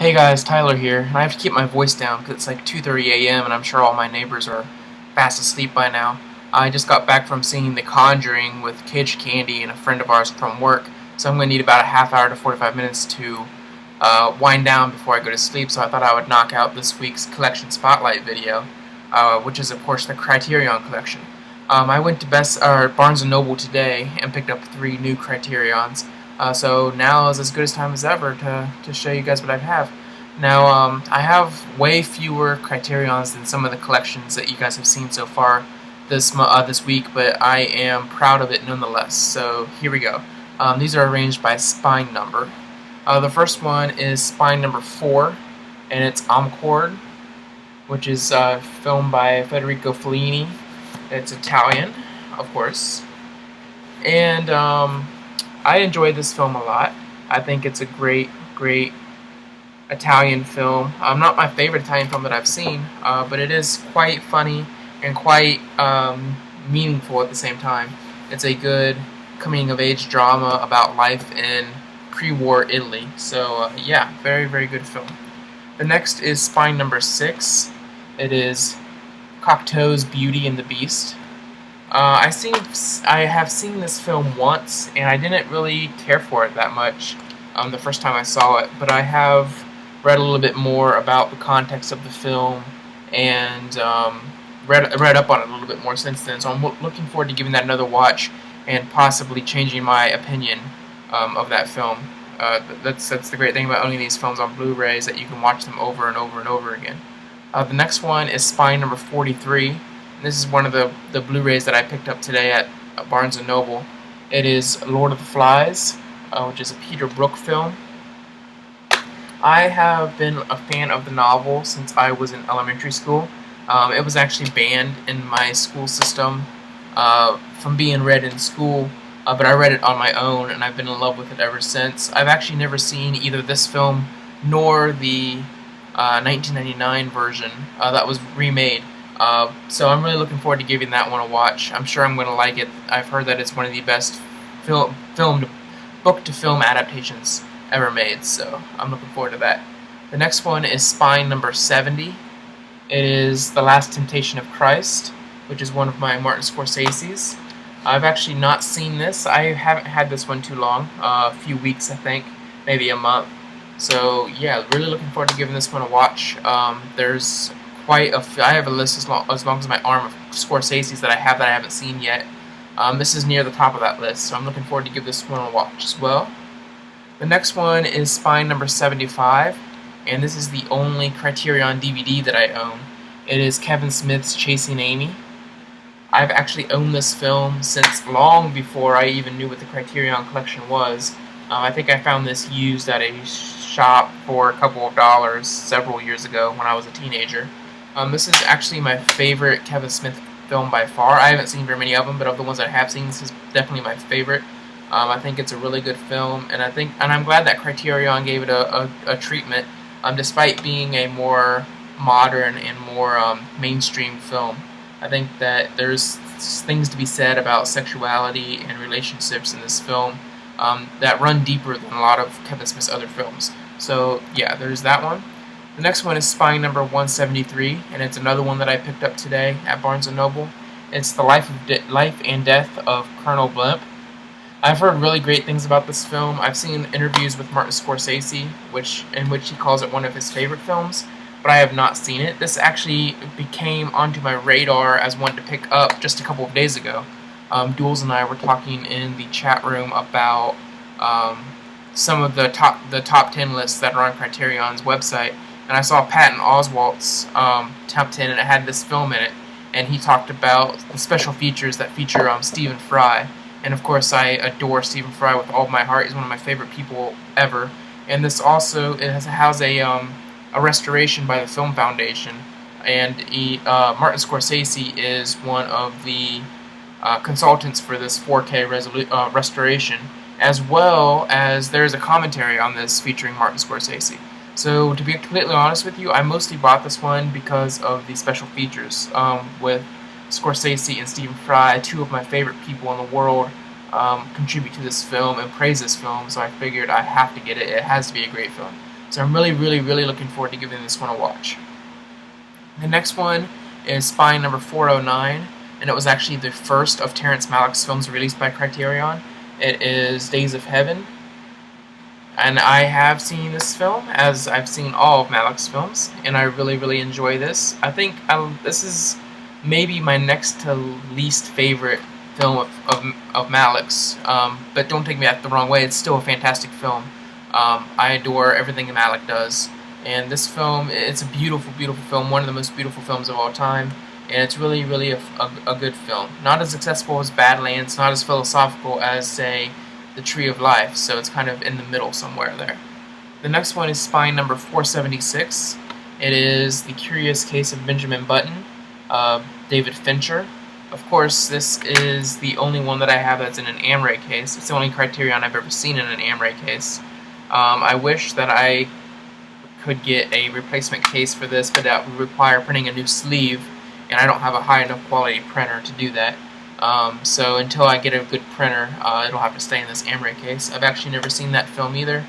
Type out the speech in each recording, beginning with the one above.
Hey guys, Tyler here, and I have to keep my voice down because it's like 2:30 a.m. and I'm sure all my neighbors are fast asleep by now. I just got back from seeing The Conjuring with Cage Candy and a friend of ours from work, so I'm going to need about a half hour to 45 minutes to wind down before I go to sleep, so I thought I would knock out this week's Collection Spotlight video, which is of course the Criterion collection. I went to Barnes & Noble today and picked up 3 new Criterions. So now is as good a time as ever to show you guys what I have. Now, I have way fewer Criterions than some of the collections that you guys have seen so far this week, but I am proud of it nonetheless. So here we go. These are arranged by spine number. The first one is spine number 4, and it's Amarcord, which is filmed by Federico Fellini. It's Italian, of course, and I enjoyed this film a lot. I think it's a great Italian film. Not my favorite Italian film that I've seen, but it is quite funny and quite meaningful at the same time. It's a good coming-of-age drama about life in pre-war Italy. So yeah, very good film. The next is spine number 6. It is Cocteau's Beauty and the Beast. I have seen this film once, and I didn't really care for it that much the first time I saw it, but I have read a little bit more about the context of the film and read up on it a little bit more since then, so I'm looking forward to giving that another watch and possibly changing my opinion of that film. That's the great thing about owning these films on Blu-ray, is that you can watch them over and over and over again. The next one is spine number 43. This is one of the Blu-rays that I picked up today at Barnes & Noble. It is Lord of the Flies, which is a Peter Brook film. I have been a fan of the novel since I was in elementary school. It was actually banned in my school system from being read in school, but I read it on my own, and I've been in love with it ever since. I've actually never seen either this film nor the 1999 version that was remade. So I'm really looking forward to giving that one a watch. I'm sure I'm going to like it. I've heard that it's one of the best book-to-film adaptations ever made, so I'm looking forward to that. The next one is spine number 70. It is The Last Temptation of Christ, which is one of my Martin Scorsese's. I've actually not seen this. I haven't had this one too long, a few weeks I think, maybe a month. So yeah, really looking forward to giving this one a watch. There's quite a few. I have a list as long as my arm of Scorsese's that I haven't seen yet. This is near the top of that list, so I'm looking forward to give this one a watch as well. The next one is spine number 75, and this is the only Criterion DVD that I own. It is Kevin Smith's Chasing Amy. I've actually owned this film since long before I even knew what the Criterion collection was. I think I found this used at a shop for a couple of dollars several years ago when I was a teenager. This is actually my favorite Kevin Smith film by far. I haven't seen very many of them, but of the ones I have seen, this is definitely my favorite. I think it's a really good film, and I'm glad that Criterion gave it a treatment, despite being a more modern and more mainstream film. I think that there's things to be said about sexuality and relationships in this film that run deeper than a lot of Kevin Smith's other films. So yeah, there's that one. The next one is spine number 173, and it's another one that I picked up today at Barnes & Noble. It's The Life and Death of Colonel Blimp. I've heard really great things about this film. I've seen interviews with Martin Scorsese, in which he calls it one of his favorite films, but I have not seen it. This actually became onto my radar as one to pick up just a couple of days ago. Duels and I were talking in the chat room about some of the top 10 lists that are on Criterion's website, and I saw Patton Oswalt's top 10, and it had this film in it, and he talked about the special features that feature Stephen Fry. And of course, I adore Stephen Fry with all of my heart. He's one of my favorite people ever. And this also has a restoration by the Film Foundation, and Martin Scorsese is one of the consultants for this 4K restoration, as well as there's a commentary on this featuring Martin Scorsese. So to be completely honest with you, I mostly bought this one because of the special features with Scorsese and Stephen Fry, 2 of my favorite people in the world, contribute to this film and praise this film, so I figured I have to get it. It has to be a great film. So I'm really, really, really looking forward to giving this one a watch. The next one is Spine number 409, and it was actually the first of Terrence Malick's films released by Criterion. It is Days of Heaven, and I have seen this film, as I've seen all of Malick's films, and I really, really enjoy this. I think this is maybe my next to least favorite film of Malick's, but don't take me the wrong way, it's still a fantastic film. I adore everything Malick does, and this film, it's a beautiful, beautiful film, one of the most beautiful films of all time, and it's really, really a good film. Not as successful as Badlands, not as philosophical as, say, The Tree of Life, so it's kind of in the middle somewhere there. The next one is Spine number 476. It is The Curious Case of Benjamin Button, David Fincher. Of course, this is the only one that I have that's in an Amray case. It's the only Criterion I've ever seen in an Amray case. I wish that I could get a replacement case for this, but that would require printing a new sleeve, and I don't have a high enough quality printer to do that. So until I get a good printer, it'll have to stay in this Amray case. I've actually never seen that film either.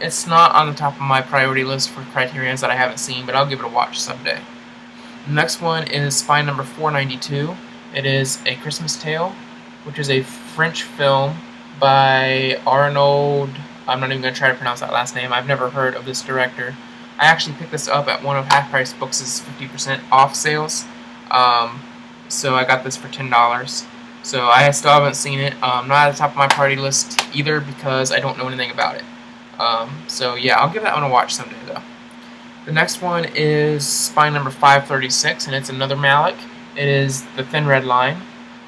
It's not on the top of my priority list for Criterions that I haven't seen, but I'll give it a watch someday. The next one is Spine number 492. It is A Christmas Tale, which is a French film by Arnaud. I'm not even going to try to pronounce that last name. I've never heard of this director. I actually picked this up at one of Half Price Books' 50% off sales. So I got this for $10. So I still haven't seen it. Not at the top of my party list either because I don't know anything about it. So yeah, I'll give that one a watch someday though. The next one is Spine number 536, and it's another Malick. It is The Thin Red Line.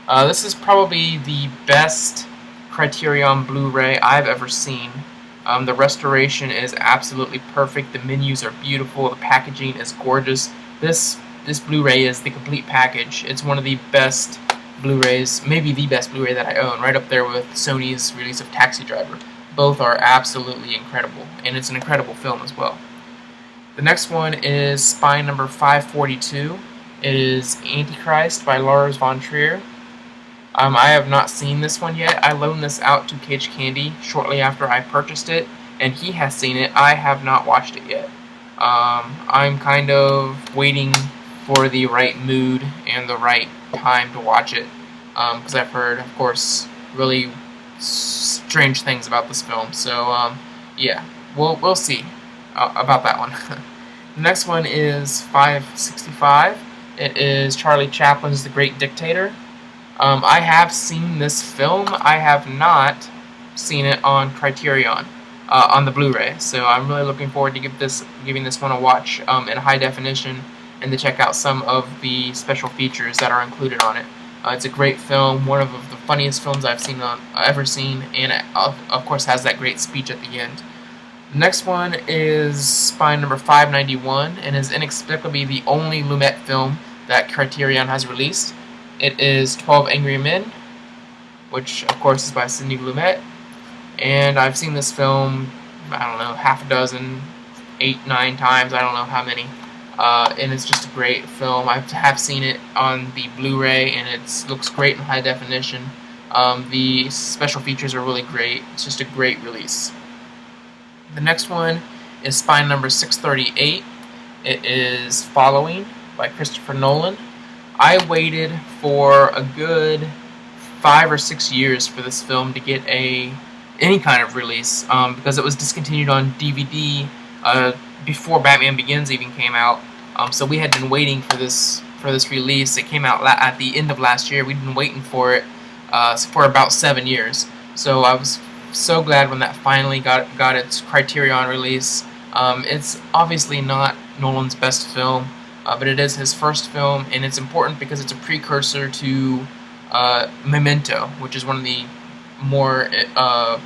This is probably the best Criterion Blu-ray I've ever seen. The restoration is absolutely perfect. The menus are beautiful. The packaging is gorgeous. This Blu-ray is the complete package. It's one of the best Blu-rays, maybe the best Blu-ray that I own, right up there with Sony's release of Taxi Driver. Both are absolutely incredible, and it's an incredible film as well. The next one is Spine number 542. It is Antichrist by Lars von Trier. I have not seen this one yet. I loaned this out to Cage Candy shortly after I purchased it, and he has seen it. I have not watched it yet. I'm kind of waiting for the right mood and the right time to watch it, because I've heard, of course, really strange things about this film. So, yeah, we'll see about that one. The next one is 565. It is Charlie Chaplin's The Great Dictator. I have seen this film. I have not seen it on Criterion, on the Blu-ray. So I'm really looking forward to giving this one a watch in high definition, and to check out some of the special features that are included on it. It's a great film, one of the funniest films I've ever seen, and it, of course, has that great speech at the end. The next one is Spine number 591, and is inexplicably the only Lumet film that Criterion has released. It is 12 Angry Men, which of course is by Sidney Lumet, and I've seen this film, I don't know, half a dozen, 8, 9 times, I don't know how many, and it's just a great film. I have seen it on the Blu-ray, and it looks great in high definition. The special features are really great. It's just a great release. The next one is Spine number 638. It is Following by Christopher Nolan. I waited for a good 5 or 6 years for this film to get any kind of release, because it was discontinued on DVD before Batman Begins even came out. So we had been waiting for this release. It came out at the end of last year. We'd been waiting for it for about 7 years. So I was so glad when that finally got its Criterion release. It's obviously not Nolan's best film, but it is his first film, and it's important because it's a precursor to Memento, which is one of the more, I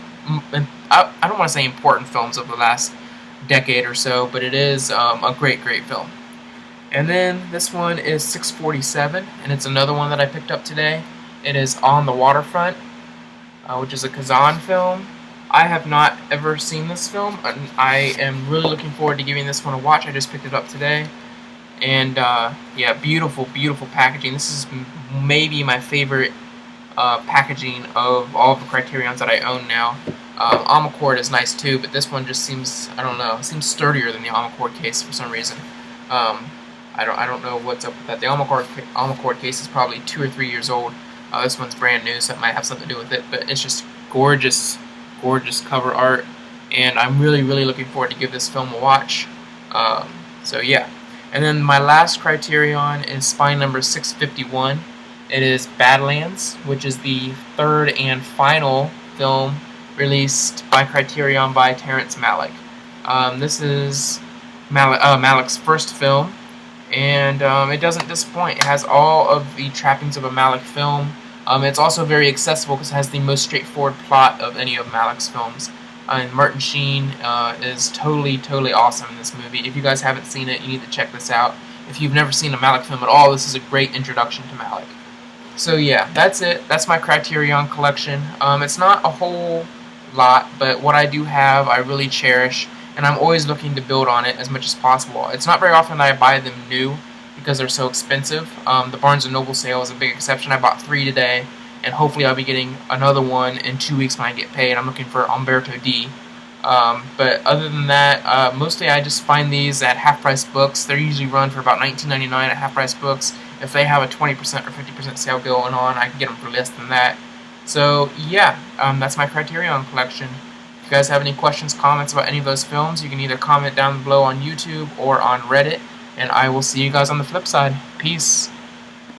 don't want to say important films of the last decade or so, but it is a great, great film. And then this one is 647, and it's another one that I picked up today. It is On the Waterfront, which is a Kazan film. I have not ever seen this film, and I am really looking forward to giving this one a watch. I just picked it up today. And yeah, beautiful, beautiful packaging. This is maybe my favorite packaging of all of the Criterions that I own now. Amarcord is nice too, but this one just seems, I don't know, it seems sturdier than the Amarcord case for some reason. I don't know what's up with that. The Amarcord case is probably 2 or 3 years old. This one's brand new, so it might have something to do with it. But it's just gorgeous, gorgeous cover art, and I'm really, really looking forward to give this film a watch. So yeah. And then my last Criterion is Spine number 651. It is Badlands, which is the third and final film released by Criterion by Terrence Malick. This is Malick's first film, and it doesn't disappoint. It has all of the trappings of a Malick film. It's also very accessible because it has the most straightforward plot of any of Malick's films. And Martin Sheen is totally, totally awesome in this movie. If you guys haven't seen it, you need to check this out. If you've never seen a Malick film at all, this is a great introduction to Malick. So yeah, that's it. That's my Criterion collection. It's not a whole lot, but what I do have, I really cherish, and I'm always looking to build on it as much as possible. It's not very often that I buy them new because they're so expensive. The Barnes & Noble sale is a big exception. I bought 3 today, and hopefully I'll be getting another one in 2 weeks when I get paid. I'm looking for Umberto D. But other than that, mostly I just find these at half-price books. They're usually run for about $19.99 at half-price books. If they have a 20% or 50% sale going on, I can get them for less than that. So yeah, that's my Criterion collection. If you guys have any questions, comments about any of those films, you can either comment down below on YouTube or on Reddit, and I will see you guys on the flip side. Peace.